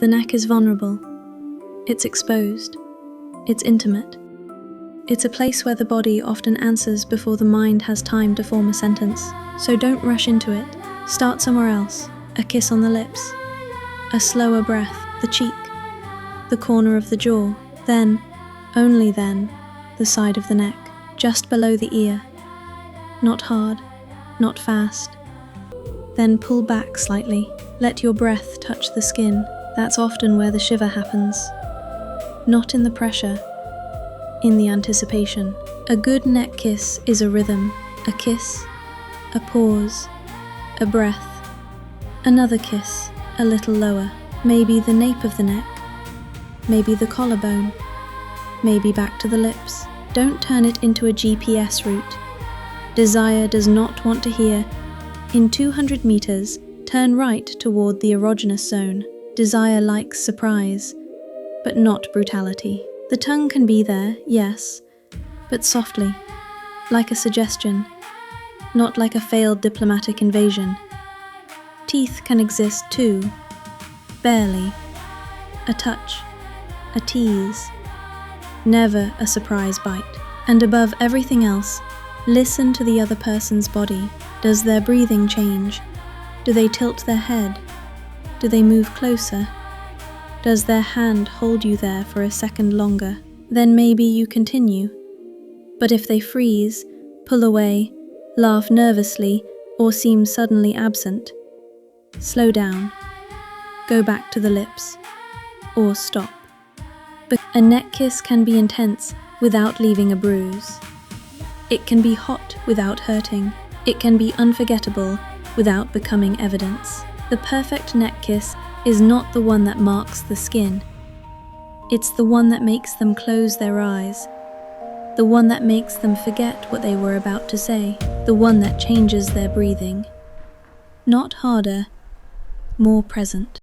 the neck is vulnerable. It's exposed. It's intimate. It's a place where the body often answers before the mind has time to form a sentence. So don't rush into it. Start somewhere else. A kiss on the lips. A slower breath, the cheek, the corner of the jaw. Then, only then, the side of the neck, just below the ear. Not hard, not fast. Then pull back slightly. Let your breath touch the skin. That's often where the shiver happens. Not in the pressure, in the anticipation. A good neck kiss is a rhythm. A kiss, a pause, a breath. Another kiss, a little lower. Maybe the nape of the neck. Maybe the collarbone. Maybe back to the lips. Don't turn it into a GPS route. Desire does not want to hear, in 200 meters, turn right toward the erogenous zone. Desire likes surprise, but not brutality. The tongue can be there, yes, but softly, like a suggestion, not like a failed diplomatic invasion. Teeth can exist too, barely. A touch, a tease, never a surprise bite. And above everything else, listen to the other person's body. Does their breathing change? Do they tilt their head? Do they move closer? Does their hand hold you there for a second longer? Then maybe you continue. But if they freeze, pull away, laugh nervously, or seem suddenly absent, slow down. Go back to the lips. Or stop. But a neck kiss can be intense without leaving a bruise. It can be hot without hurting. It can be unforgettable without becoming evidence. The perfect neck kiss is not the one that marks the skin. It's the one that makes them close their eyes. The one that makes them forget what they were about to say. The one that changes their breathing. Not harder, more present.